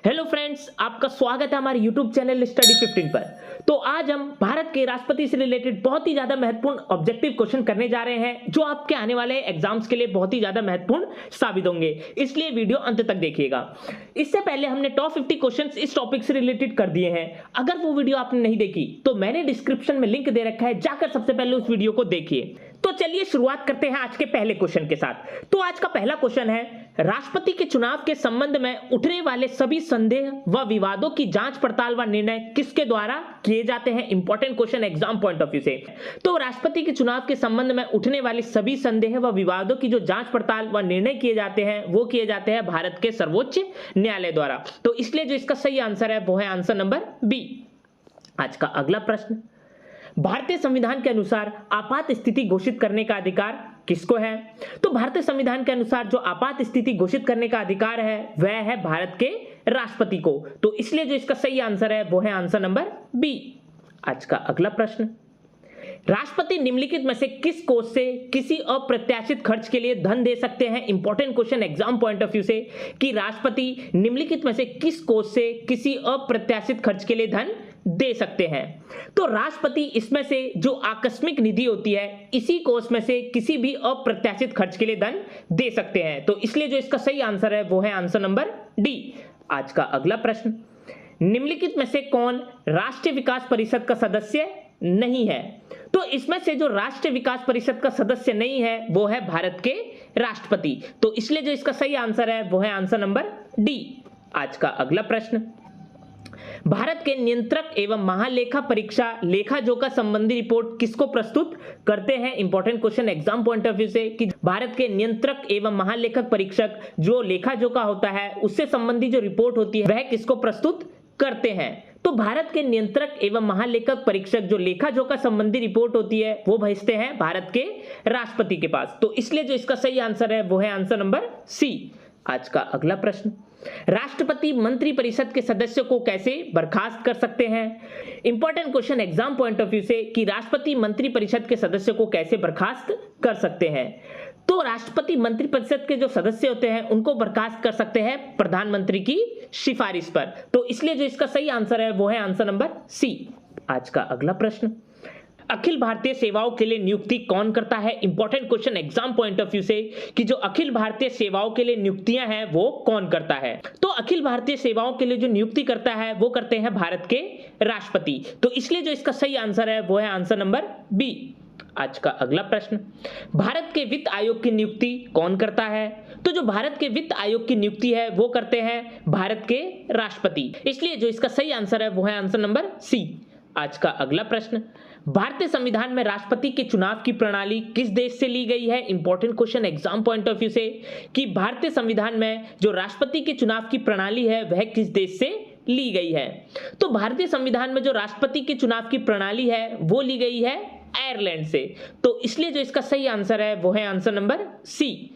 Hello friends, आपका स्वागत है हमारे यूट्यूब चैनल स्टडी 15 पर। तो आज हम भारत के राष्ट्रपति से रिलेटेड बहुत ही ज्यादा महत्वपूर्ण ऑब्जेक्टिव क्वेश्चन करने जा रहे हैं, जो आपके आने वाले एग्जाम्स के लिए बहुत ही ज्यादा महत्वपूर्ण साबित होंगे। इसलिए वीडियो अंत तक देखिएगा। इससे पहले हमने टॉप 50 क्वेश्चंस इस टॉपिक से रिलेटेड कर दिए हैं। अगर वो वीडियो आपने नहीं देखी तो मैंने डिस्क्रिप्शन में लिंक दे रखा है, जाकर सबसे पहले उस वीडियो को देखिए। तो चलिए शुरुआत करते हैं आज के पहले क्वेश्चन के साथ। तो आज का पहला क्वेश्चन है, राष्ट्रपति के चुनाव के संबंध में उठने वाले सभी संदेह व विवादों की जांच पड़ताल व निर्णय किसके द्वारा किए जाते हैं? Important question exam point of view से। तो राष्ट्रपति के चुनाव के संबंध में उठने वाले सभी संदेह व विवादों की जो जांच पड़ताल व निर्णय किए जाते हैं वो किए जाते हैं भारत के सर्वोच्च न्यायालय द्वारा। तो इसलिए जो इसका सही आंसर है वो है आंसर नंबर बी। आज का अगला प्रश्न, भारतीय संविधान के अनुसार आपात स्थिति घोषित करने का अधिकार किसको है? तो भारतीय संविधान के अनुसार जो आपात स्थिति घोषित करने का अधिकार है वह है भारत के राष्ट्रपति को। तो इसलिए जो इसका सही आंसर है वो है आंसर नंबर बी। आज का अगला प्रश्न, राष्ट्रपति निम्नलिखित में से किस कोष से किसी अप्रत्याशित खर्च के लिए धन दे सकते हैं? Important question exam point of view से कि राष्ट्रपति निम्नलिखित में से किस कोष से किसी अप्रत्याशित खर्च के लिए धन दे सकते हैं? तो राष्ट्रपति इसमें से जो आकस्मिक निधि होती है इसी कोष में से किसी भी अप्रत्याशित खर्च के लिए धन दे सकते हैं। तो इसलिए जो इसका सही आंसर है वो है आंसर नंबर डी। आज का अगला प्रश्न, निम्नलिखित में से कौन राष्ट्रीय विकास परिषद का सदस्य नहीं है? तो इसमें से जो राष्ट्रीय विकास परिषद का सदस्य नहीं है वो है भारत के राष्ट्रपति। तो इसलिए जो इसका सही आंसर है वो है आंसर नंबर डी। आज का अगला प्रश्न, भारत के नियंत्रक एवं महालेखा परीक्षा लेखा जोखा संबंधी रिपोर्ट किसको प्रस्तुत करते हैं? Important question exam point of view से कि भारत के नियंत्रक एवं महालेखक परीक्षक जो लेखा जोखा होता है उससे संबंधी जो रिपोर्ट होती है वह किसको प्रस्तुत करते हैं? तो भारत के नियंत्रक एवं महालेखक परीक्षक जो लेखा जोखा संबंधी रिपोर्ट होती है वो भेजते हैं भारत के राष्ट्रपति के पास। तो इसलिए जो इसका सही आंसर है वो है आंसर नंबर सी। आज का अगला प्रश्न, राष्ट्रपति मंत्रिपरिषद के सदस्यों को कैसे बर्खास्त कर सकते हैं? Important question exam point of view से कि राष्ट्रपति मंत्रिपरिषद के सदस्यों को कैसे बर्खास्त कर सकते हैं? तो राष्ट्रपति मंत्रिपरिषद के जो सदस्य होते हैं उनको बर्खास्त कर सकते हैं प्रधानमंत्री की सिफारिश पर। तो इसलिए जो इसका सही आंसर है वो है आंसर नंबर सी। आज का अगला प्रश्न, अखिल भारतीय सेवाओं के लिए नियुक्ति कौन करता है? Important question exam point of view से कि जो अखिल भारतीय सेवाओं के लिए नियुक्तियां हैं वो कौन करता है? तो अखिल भारतीय सेवाओं के लिए जो नियुक्ति करता है वो करते हैं भारत के राष्ट्रपति। तो इसलिए जो इसका सही आंसर है वो है आंसर नंबर बी। आज का अगला प्रश्न, भारत के वित्त आयोग की नियुक्ति कौन करता है? तो जो भारत के वित्त आयोग की नियुक्ति है वो करते हैं भारत के राष्ट्रपति। इसलिए जो इसका सही आंसर है वो है आंसर नंबर सी। आज का अगला प्रश्न, भारतीय संविधान में राष्ट्रपति के चुनाव की प्रणाली किस देश से ली गई है? Important question exam point of view से कि भारतीय संविधान में जो राष्ट्रपति के चुनाव की प्रणाली है वह किस देश से ली गई है? तो भारतीय संविधान में जो राष्ट्रपति के चुनाव की प्रणाली है वो ली गई है आयरलैंड से। तो इसलिए जो इसका सही आंसर है वो है आंसर नंबर सी।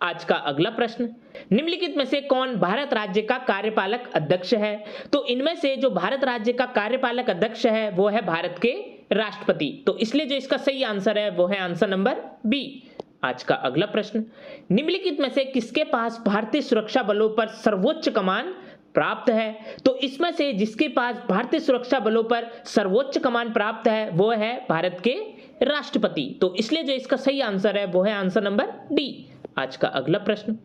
आज का अगला प्रश्न, निम्नलिखित में से कौन भारत राज्य का कार्यपालक अध्यक्ष है? तो इनमें से जो भारत राज्य का कार्यपालक अध्यक्ष है वो है भारत के राष्ट्रपति। तो इसलिए जो इसका सही आंसर है वो है आंसर नंबर बी। आज का अगला प्रश्न, निम्नलिखित में से किसके पास भारतीय सुरक्षा बलों पर सर्वोच्च कमान प्राप्त है? तो इसमें से जिसके पास भारतीय सुरक्षा बलों पर सर्वोच्च कमान प्राप्त है वो है भारत के राष्ट्रपति। तो इसलिए जो इसका सही आंसर है वो है आंसर नंबर डी। आज का अगला प्रश्न,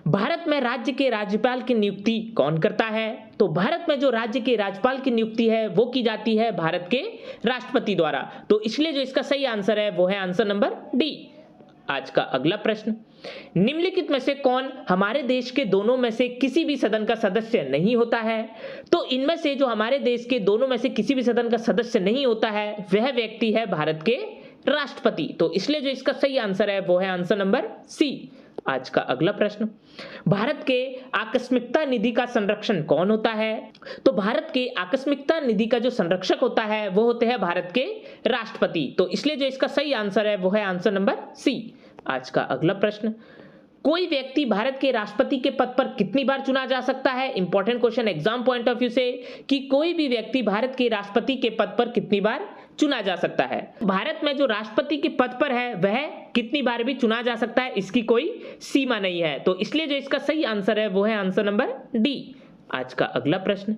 भारत में राज्य के राज्यपाल की नियुक्ति कौन करता है? तो भारत में जो राज्य के राज्यपाल की नियुक्ति है वो की जाती है भारत के राष्ट्रपति द्वारा। तो इसलिए जो इसका सही आंसर है वो है आंसर नंबर डी। आज का अगला प्रश्न, निम्नलिखित में से कौन हमारे देश के दोनों में से किसी भी सदन का सदस्य नहीं होता है? तो इनमें से जो हमारे देश के दोनों में से किसी भी सदन का सदस्य नहीं होता है वह व्यक्ति है भारत के राष्ट्रपति। तो इसलिए जो इसका सही आंसर है वो है आंसर नंबर सी। आज का अगला प्रश्न, भारत के आकस्मिकता निधि का संरक्षण कौन होता है? तो भारत के आकस्मिकता निधि का जो संरक्षक होता है वो होते हैं भारत के राष्ट्रपति। तो इसलिए जो इसका सही आंसर है वो है आंसर नंबर सी। आज का अगला प्रश्न, कोई व्यक्ति भारत के राष्ट्रपति के पद पर कितनी बार चुना जा सकता है? Important question exam point of view से, कि कोई भी व्यक्ति भारत के राष्ट्रपति के पद पर कितनी बार चुना जा सकता है। भारत में जो राष्ट्रपति के पद पर है वह कितनी बार भी चुना जा सकता है, इसकी कोई सीमा नहीं है। तो इसलिए जो इसका सही आंसर है वो है आंसर नंबर डी। आज का अगला प्रश्न,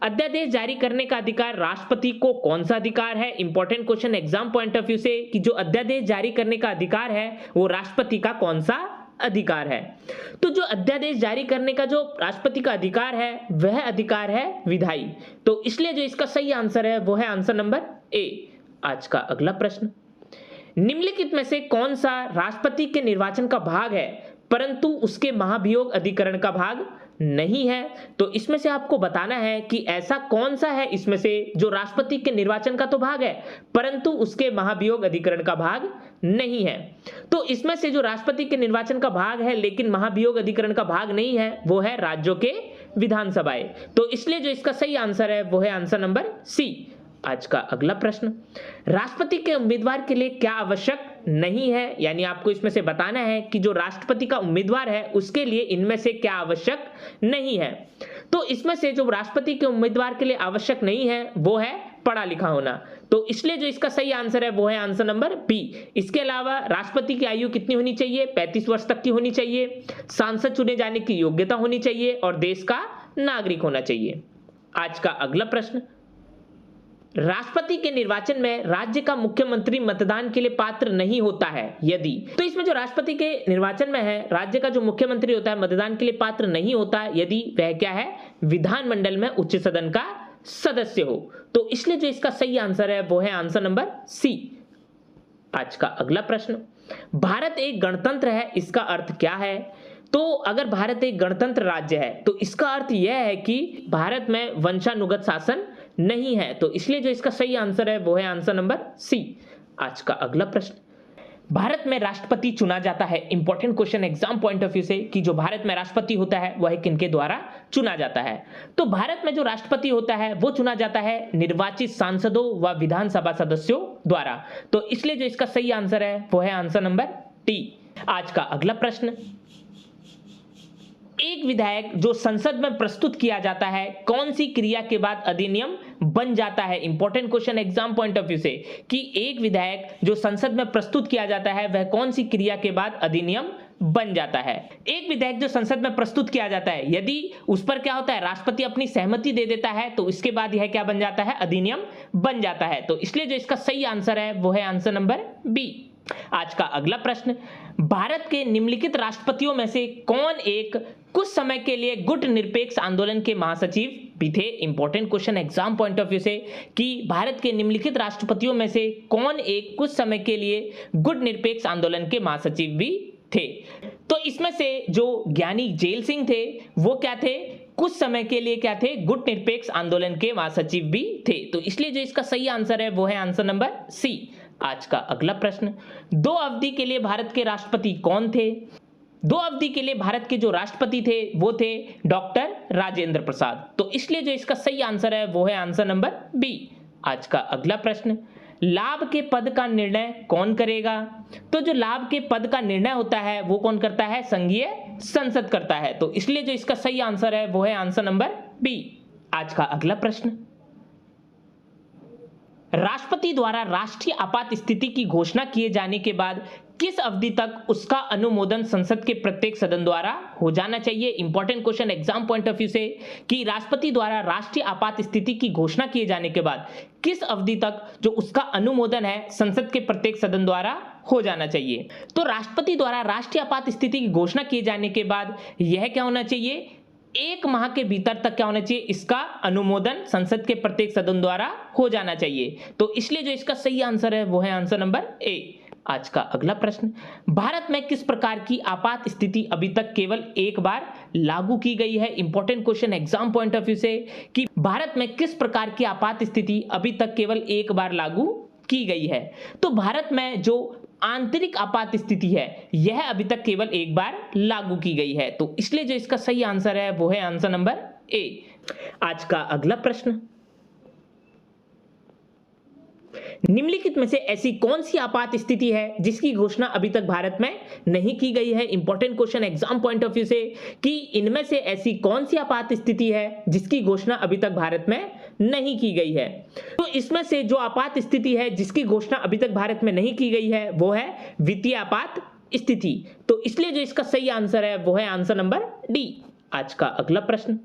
अध्यादेश जारी करने का अधिकार राष्ट्रपति को कौन सा अधिकार है? Important question exam point of view से, कि जो अध्यादेश जारी करने का अधिकार है वो राष्ट्रपति का कौन सा अधिकार है? तो जो अध्यादेश जारी करने का जो राष्ट्रपति का अधिकार है वह अधिकार है विधायी। तो इसलिए जो इसका सही आंसर है वो है आंसर नंबर ए। आज का अगला प्रश्न, निम्नलिखित में से कौन सा राष्ट्रपति के निर्वाचन का भाग है परंतु उसके महाभियोग अधिकरण का भाग नहीं है? तो इसमें से आपको बताना है कि ऐसा कौन सा है इसमें से जो राष्ट्रपति के निर्वाचन का तो भाग है परंतु उसके महाभियोग अधिकरण का भाग नहीं है। तो इसमें से जो राष्ट्रपति के निर्वाचन का भाग है लेकिन महाभियोग अधिकरण का भाग नहीं है वो है राज्यों के विधानसभाएं। तो इसलिए जो इसका सही आंसर है वो है आंसर नंबर सी। आज का अगला प्रश्न, राष्ट्रपति के उम्मीदवार के लिए क्या आवश्यक नहीं है? यानी आपको इसमें से बताना है कि जो राष्ट्रपति का उम्मीदवार है उसके लिए इनमें से क्या आवश्यक नहीं है। तो इसमें से जो राष्ट्रपति के उम्मीदवार के लिए आवश्यक नहीं है वो है पढ़ा लिखा होना। तो इसलिए जो इसका सही आंसर है वो है आंसर नंबर बी। इसके अलावा राष्ट्रपति की आयु कितनी होनी चाहिए? 35 वर्ष तक की होनी चाहिए, सांसद चुने जाने की योग्यता होनी चाहिए और देश का नागरिक होना चाहिए। आज का अगला प्रश्न, राष्ट्रपति के निर्वाचन में राज्य का मुख्यमंत्री मतदान के लिए पात्र नहीं होता है यदि। तो इसमें जो राष्ट्रपति के निर्वाचन में है राज्य का जो मुख्यमंत्री होता है मतदान के लिए पात्र नहीं होता है यदि वह क्या है? विधानमंडल में उच्च सदन का सदस्य हो। तो इसलिए जो इसका सही आंसर है वो है आंसर नंबर सी। आज का अगला प्रश्न, भारत एक गणतंत्र है, इसका अर्थ क्या है? तो अगर भारत एक गणतंत्र राज्य है तो इसका अर्थ यह है कि भारत में वंशानुगत शासन नहीं है। तो इसलिए जो इसका सही आंसर है वो है आंसर नंबर सी। आज का अगला प्रश्न, भारत में राष्ट्रपति चुना जाता है, important question exam point of view से, कि जो भारत में राष्ट्रपति होता है वह किनके द्वारा चुना जाता है? तो भारत में जो राष्ट्रपति होता है वो चुना जाता है निर्वाचित सांसदों व विधानसभा सदस्यों द्वारा। तो इसलिए जो इसका सही आंसर है वो है आंसर नंबर टी। आज का अगला प्रश्न, एक विधायक जो संसद में प्रस्तुत किया जाता है कौन सी क्रिया के बाद अधिनियम बन जाता है? Important question exam point of view से, कि एक विधायक जो संसद में प्रस्तुत किया जाता है वह कौन सी क्रिया के बाद अधिनियम बन जाता है? एक विधेयक जो संसद में प्रस्तुत किया जाता है यदि उस पर क्या होता है? राष्ट्रपति अपनी सहमति दे देता है तो इसके बाद यह क्या बन जाता है? अधिनियम बन जाता है। तो इसलिए जो इसका सही आंसर है वो है आंसर नंबर बी। आज का अगला प्रश्न, भारत के निम्नलिखित राष्ट्रपतियों में से कौन एक कुछ समय के लिए गुट निरपेक्ष आंदोलन के महासचिव भी थे? Important question exam point of view से, कि भारत के निम्नलिखित राष्ट्रपतियों में से कौन एक कुछ समय के लिए गुट निरपेक्ष आंदोलन के महासचिव भी थे? तो इसमें से जो ज्ञानी जेल सिंह थे वो क्या थे? कुछ समय के लिए क्या थे? गुट निरपेक्ष आंदोलन के महासचिव भी थे। तो इसलिए जो इसका सही आंसर है वो है आंसर नंबर सी। आज का अगला प्रश्न, 2 अवधि के लिए भारत के राष्ट्रपति कौन थे? 2 अवधि के लिए भारत के जो राष्ट्रपति थे वो थे डॉक्टर राजेंद्र प्रसाद। तो इसलिए जो इसका सही आंसर है वो है आंसर नंबर बी। आज का अगला प्रश्न, लाभ के पद का निर्णय कौन करेगा? तो जो लाभ के पद का निर्णय होता है वो कौन करता है? संघीय संसद करता है। तो इसलिए जो इसका सही आंसर है वो है आंसर नंबर बी। आज का अगला प्रश्न, राष्ट्रपति द्वारा राष्ट्रीय आपात स्थिति की घोषणा किए जाने के बाद किस अवधि तक उसका अनुमोदन संसद के प्रत्येक सदन द्वारा हो जाना चाहिए? Important question exam point of view से, कि राष्ट्रपति द्वारा राष्ट्रीय आपात स्थिति की घोषणा किए जाने के बाद किस अवधि तक जो उसका अनुमोदन है संसद के प्रत्येक सदन द्वारा हो जाना चाहिए? तो राष्ट्रपति द्वारा राष्ट्रीय आपात स्थिति की घोषणा किए जाने के बाद यह क्या होना चाहिए? 1 माह के भीतर तक क्या होना चाहिए? इसका अनुमोदन संसद के प्रत्येक सदन द्वारा हो जाना चाहिए। तो इसलिए जो इसका सही आंसर है वो है आंसर नंबर ए। आज का अगला प्रश्न, भारत में किस प्रकार की आपात स्थिति अभी तक केवल एक बार लागू की गई है? Important question exam point of view से, कि भारत में किस प्रकार की आपात स्थिति अभी तक केवल एक बार लागू की गई है? तो भारत में जो आंतरिक आपात स्थिति है यह अभी तक केवल एक बार लागू की गई है। तो इसलिए जो इसका सही आंसर है वो है आंसर नंबर ए। आज का अगला प्रश्न, निम्नलिखित में से ऐसी कौन सी आपात स्थिति है जिसकी घोषणा अभी तक भारत में नहीं की गई है? Important question exam point of view से कि इनमें से ऐसी कौन सी आपात स्थिति है जिसकी घोषणा अभी तक भारत में नहीं की गई है। तो इसमें से जो आपात स्थिति है जिसकी घोषणा अभी तक भारत में नहीं की गई है वो है वित्तीय आपात स्थिति। तो इसलिए जो इसका सही आंसर है वो है आंसर नंबर डी। आज का अगला प्रश्न,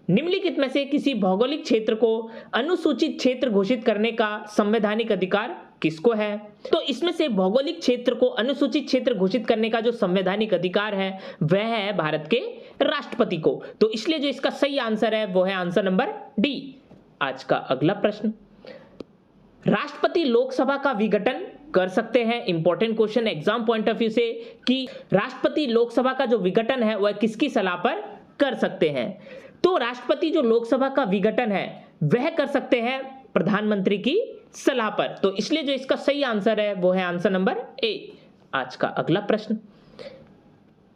निम्नलिखित में से किसी भौगोलिक क्षेत्र को अनुसूचित क्षेत्र घोषित करने का संवैधानिक अधिकार किसको है? तो इसमें से भौगोलिक क्षेत्र को अनुसूचित क्षेत्र घोषित करने का जो संवैधानिक अधिकार है वह है भारत के राष्ट्रपति को। तो इसलिए जो इसका सही आंसर है वो है आंसर नंबर डी। आज का अगला प्रश्न, राष्ट्रपति लोकसभा का विघटन कर सकते हैं? Important question exam point of view से कि राष्ट्रपति लोकसभा का जो विघटन है वह किसकी सलाह पर कर सकते हैं? तो राष्ट्रपति जो लोकसभा का विघटन है वह कर सकते हैं प्रधानमंत्री की सलाह पर। तो इसलिए जो इसका सही आंसर है वो है आंसर नंबर ए। आज का अगला प्रश्न,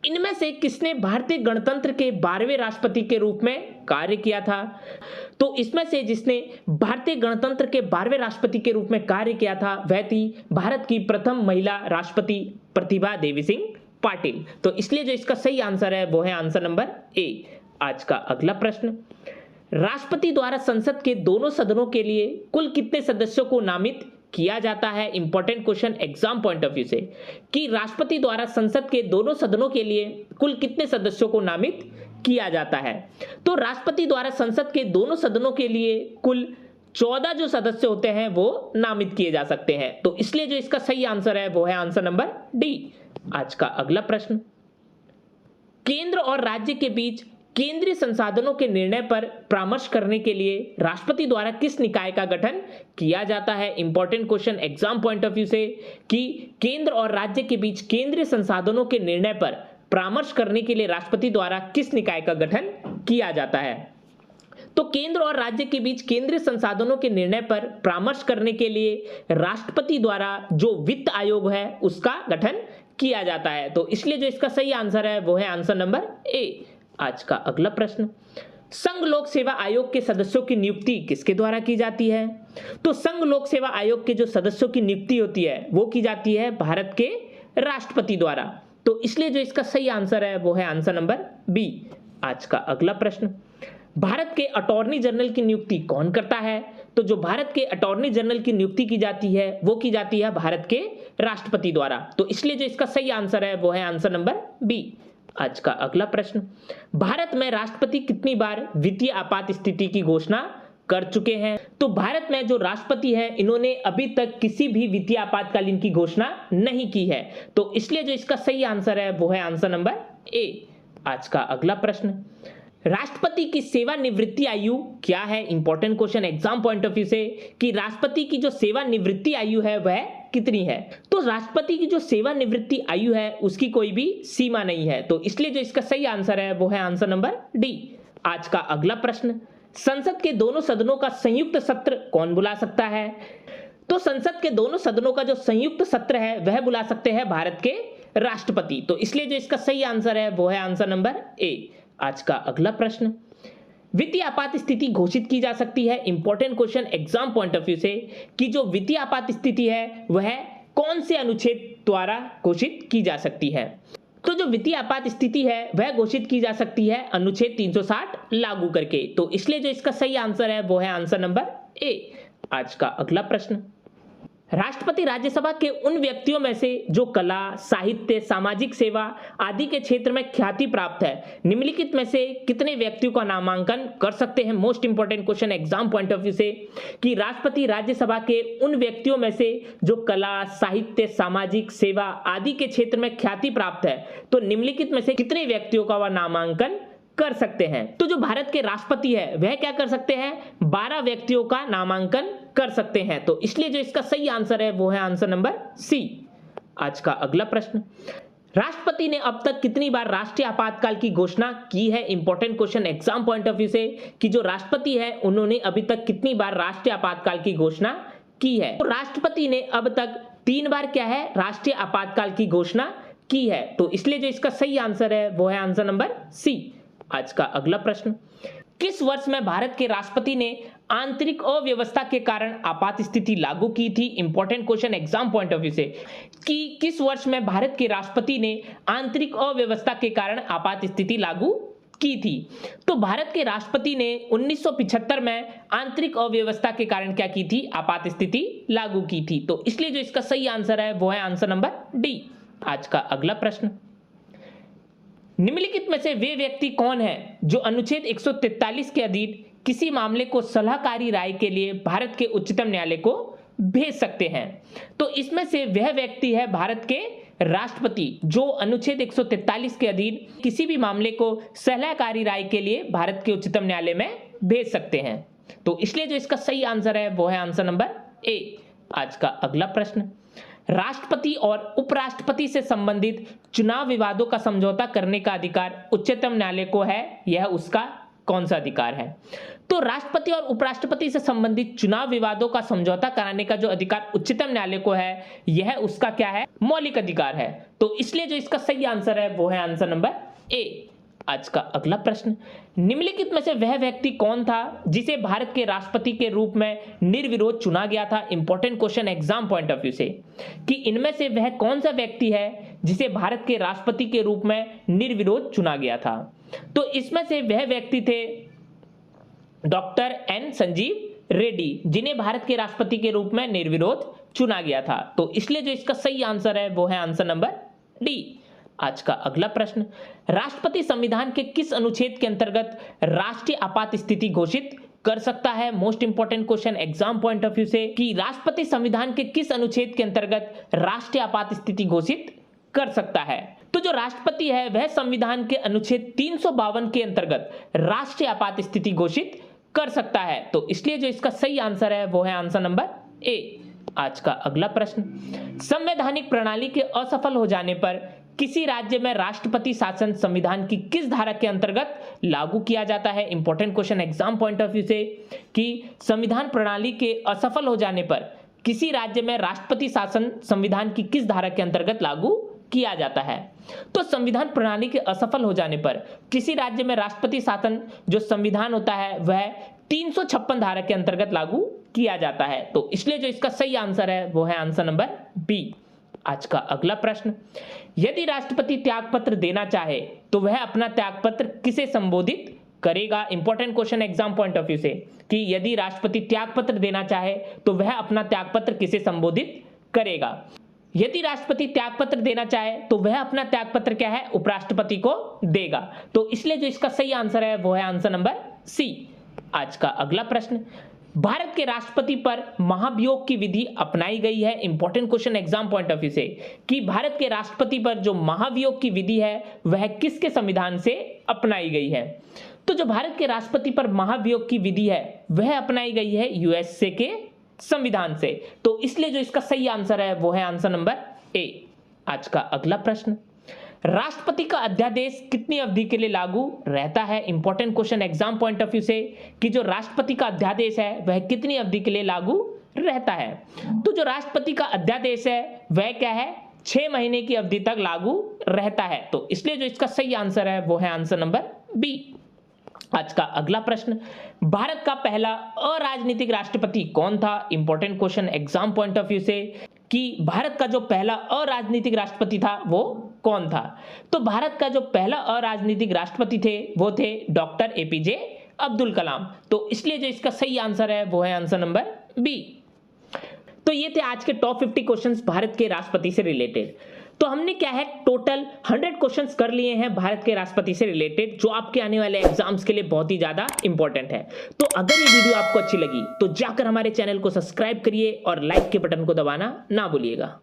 इनमें से किसने भारतीय गणतंत्र के 12वें राष्ट्रपति के रूप में कार्य किया था? तो इसमें से जिसने भारतीय गणतंत्र के 12वें राष्ट्रपति के रूप में कार्य किया था वह थी भारत की प्रथम महिला राष्ट्रपति प्रतिभा देवी सिंह पाटिल। तो इसलिए जो इसका सही आंसर है वो है आंसर नंबर ए। आज का अगला प्रश्न, राष्ट्रपति द्वारा संसद के दोनों सदनों के लिए कुल कितने सदस्यों को नामित किया जाता है? Important question exam point of view से कि राष्ट्रपति द्वारा संसद के दोनों सदनों के लिए कुल कितने सदस्यों को नामित किया जाता है? तो राष्ट्रपति द्वारा संसद के दोनों सदनों के लिए कुल 14 जो सदस्य होते हैं वो नामित किए जा सकते हैं। तो इसलिए जो इसका सही आंसर है वो है आंसर नंबर डी। आज का अगला प्रश्न, केंद्र और राज्य के बीच केंद्रीय संसाधनों के निर्णय पर परामर्श करने के लिए राष्ट्रपति द्वारा किस निकाय का गठन किया जाता है? Important question exam point of view से कि केंद्र और राज्य के बीच केंद्रीय संसाधनों के निर्णय पर परामर्श करने के लिए राष्ट्रपति द्वारा किस निकाय का गठन किया जाता है? तो केंद्र और राज्य के बीच केंद्रीय संसाधनों के निर्णय पर परामर्श करने के लिए राष्ट्रपति द्वारा जो वित्त आयोग है उसका गठन किया जाता है। तो इसलिए जो इसका सही आंसर है वो है आंसर नंबर ए। आज का अगला प्रश्न, संघ लोक सेवा आयोग के सदस्यों की नियुक्ति किसके द्वारा की जाती है? तो संघ लोक सेवा आयोग के जो सदस्यों की नियुक्ति होती है वो की जाती है भारत के राष्ट्रपति द्वारा। तो इसलिए जो इसका सही आंसर है वो है आंसर नंबर बी। आज का अगला प्रश्न, भारत के अटॉर्नी जनरल की नियुक्ति कौन करता है? तो जो भारत के अटॉर्नी जनरल की नियुक्ति की जाती है वो की जाती है भारत के राष्ट्रपति द्वारा। तो इसलिए जो इसका सही आंसर है वो है आंसर नंबर बी। आज का अगला प्रश्न, भारत में राष्ट्रपति कितनी बार वित्तीय आपात स्थिति की घोषणा कर चुके हैं? तो भारत में जो राष्ट्रपति है इन्होंने अभी तक किसी भी वित्तीय आपातकालीन की घोषणा नहीं की है। तो इसलिए जो इसका सही आंसर है वो है आंसर नंबर ए। आज का अगला प्रश्न, राष्ट्रपति की सेवानिवृत्ति आयु क्या है? Important question exam point of view से कि राष्ट्रपति की जो सेवानिवृत्ति आयु है वह कितनी है? तो राष्ट्रपति की जो सेवानिवृत्ति आयु है उसकी कोई भी सीमा नहीं है। तो इसलिए जो इसका सही आंसर है वो है आंसर नंबर डी। आज का अगला प्रश्न, संसद के दोनों सदनों का संयुक्त सत्र कौन बुला सकता है? तो संसद के दोनों सदनों का जो संयुक्त सत्र है वह बुला सकते हैं भारत के राष्ट्रपति। तो इसलिए जो इसका सही आंसर है वो है आंसर नंबर ए। आज का अगला प्रश्न, वित्तीय आपात स्थिति घोषित की जा सकती है? Important question exam point of view से कि जो वित्तीय आपात स्थिति है वह कौन से अनुच्छेद द्वारा घोषित की जा सकती है? तो जो वित्तीय आपात स्थिति है वह घोषित की जा सकती है अनुच्छेद 360 लागू करके। तो इसलिए जो इसका सही आंसर है वो है आंसर नंबर ए। आज का अगला प्रश्न, राष्ट्रपति राज्यसभा के उन व्यक्तियों में से जो कला, साहित्य, सामाजिक सेवा आदि के क्षेत्र में ख्याति प्राप्त है, निम्नलिखित में से कितने व्यक्तियों का नामांकन कर सकते हैं? Most important question exam point of view से कि राष्ट्रपति राज्यसभा के उन व्यक्तियों में से जो कला, साहित्य, सामाजिक सेवा आदि के क्षेत्र में ख्याति प्राप्त है, तो निम्नलिखित में से कितने व्यक्तियों का वह नामांकन कर सकते हैं? तो जो भारत के राष्ट्रपति है वह क्या कर सकते हैं? 12 व्यक्तियों का नामांकन कर सकते हैं। तो इसलिए जो इसका सही आंसर है वो है आंसर नंबर सी। आज का अगला प्रश्न, राष्ट्रपति ने अब तक कितनी बार राष्ट्रीय आपातकाल की घोषणा की है? Important question exam point of view से कि जो राष्ट्रपति है उन्होंने अभी तक कितनी बार राष्ट्रीय आपातकाल की घोषणा की है? तो राष्ट्रपति ने अब तक 3 बार क्या है राष्ट्रीय आपातकाल की घोषणा की है। तो इसलिए जो इसका सही आंसर है वो है आंसर नंबर सी। आज का अगला प्रश्न, किस वर्ष में भारत के राष्ट्रपति ने आंतरिक अव्यवस्था के कारण आपात स्थिति लागू की थी? Important question exam point of view से कि किस वर्ष में भारत के राष्ट्रपति ने आंतरिक अव्यवस्था के कारण आपात स्थिति लागू की थी? तो भारत के राष्ट्रपति ने 1975 में आंतरिक अव्यवस्था के कारण क्या की थी? आपात स्थिति लागू की थी। तो इसलिए जो इसका सही आंसर है वो है आंसर नंबर डी। आज का अगला प्रश्न, निम्नलिखित में से वे व्यक्ति कौन है जो अनुच्छेद 143 के अधीन किसी मामले को सलाहकारी राय के लिए भारत के उच्चतम न्यायालय को भेज सकते हैं? तो इसमें से वह व्यक्ति है भारत के राष्ट्रपति जो अनुच्छेद 143 के अधीन किसी भी मामले को सलाहकारी राय के लिए भारत के उच्चतम न्यायालय में भेज सकते हैं। तो इसलिए जो इसका सही आंसर है वो है आंसर नंबर ए। आज का अगला प्रश्न, राष्ट्रपति और उपराष्ट्रपति से संबंधित चुनाव विवादों का समझौता करने का अधिकार उच्चतम न्यायालय को है, यह उसका कौन सा अधिकार है? तो राष्ट्रपति और उपराष्ट्रपति से संबंधित चुनाव विवादों का समझौता कराने का जो अधिकार उच्चतम न्यायालय को है, यह उसका क्या है? मौलिक अधिकार है। तो इसलिए जो इसका सही आंसर है वो है आंसर नंबर ए। आज का अगला प्रश्न, निम्नलिखित में से वह व्यक्ति कौन था जिसे भारत के राष्ट्रपति के रूप में निर्विरोध चुना गया था? Important question exam point of view से कि इनमें से वह कौन सा व्यक्ति है जिसे भारत के राष्ट्रपति के रूप में निर्विरोध चुना गया था? तो इसमें से वह व्यक्ति थे डॉक्टर एन संजीव रेड्डी, जिन्हें भारत के राष्ट्रपति के रूप में निर्विरोध चुना गया था। तो इसलिए जो इसका सही आंसर है वो है आंसर नंबर डी। आज का अगला प्रश्न, राष्ट्रपति संविधान के किस अनुच्छेद के अंतर्गत राष्ट्रीय आपात स्थिति घोषित कर सकता है? Most important question exam point of view से कि राष्ट्रपति संविधान के किस अनुच्छेद के अंतर्गत राष्ट्रीय आपात स्थिति घोषित कर सकता है? तो जो राष्ट्रपति है वह संविधान के अनुच्छेद 352 के अंतर्गत राष्ट्रीय आपात स्थिति घोषित कर सकता है। तो इसलिए जो इसका सही आंसर है वो है आंसर नंबर ए। आज का अगला प्रश्न, संवैधानिक प्रणाली के असफल हो जाने पर किसी राज्य में राष्ट्रपति शासन संविधान की किस धारा के अंतर्गत लागू किया जाता है? Important question exam point of view से कि संविधान प्रणाली के असफल हो जाने पर किसी राज्य में राष्ट्रपति शासन संविधान की किस धारा के अंतर्गत लागू किया जाता है? तो संविधान प्रणाली के असफल हो जाने पर किसी राज्य में राष्ट्रपति शासन जो संविधान होता है वह 356 धारा के अंतर्गत लागू किया जाता है। तो इसलिए जो इसका सही आंसर है वो है आंसर नंबर बी। आज का अगला प्रश्न, यदि राष्ट्रपति त्यागपत्र देना चाहे तो वह अपना त्यागपत्र किसे संबोधित करेगा? Important question exam point of view से कि यदि राष्ट्रपति त्यागपत्र देना चाहे तो वह अपना त्यागपत्र किसे संबोधित करेगा? यदि राष्ट्रपति त्यागपत्र देना चाहे तो वह अपना त्यागपत्र क्या है? उपराष्ट्रपति को देगा। तो इसलिए जो इसका सही आंसर है वो है आंसर नंबर सी। आज का अगला प्रश्न, भारत के राष्ट्रपति पर महाभियोग की विधि अपनाई गई है। Important question exam point of view से कि भारत के राष्ट्रपति पर जो महाभियोग की विधि है वह किसके संविधान से अपनाई गई है? तो जो भारत के राष्ट्रपति पर महाभियोग की विधि है वह अपनाई गई है यूएसए के संविधान से। तो इसलिए जो इसका सही आंसर है वो है आंसर नंबर ए। आज का अगला प्रश्न, राष्ट्रपति का अध्यादेश कितनी अवधि के लिए लागू रहता है? Important question exam point of view से कि जो राष्ट्रपति का अध्यादेश है वह कितनी अवधि के लिए लागू रहता है? तो जो राष्ट्रपति का अध्यादेश है वह क्या है? 6 महीने की अवधि तक लागू रहता है। तो इसलिए जो इसका सही आंसर है वो है आंसर नंबर बी। आज का अगला प्रश्न, भारत का पहला अराजनीतिक राष्ट्रपति कौन था? Important question exam point of view से कि भारत का जो पहला अराजनीतिक राष्ट्रपति था वो कौन था? तो भारत का जो पहला अराजनीतिक राष्ट्रपति थे वो थे डॉक्टर एपीजे अब्दुल कलाम। तो इसलिए जो इसका सही आंसर है वो है आंसर नंबर बी। तो ये थे आज के टॉप 50 क्वेश्चंस भारत के राष्ट्रपति से रिलेटेड। तो हमने क्या है टोटल 100 क्वेश्चंस कर लिए हैं भारत के राष्ट्रपति से रिलेटेड, जो आपके आने वाले एग्जाम्स के लिए बहुत ही ज्यादा इंपॉर्टेंट है। तो अगर ये वीडियो आपको अच्छी लगी तो जाकर हमारे चैनल को सब्सक्राइब करिए और लाइक के बटन को दबाना ना भूलिएगा।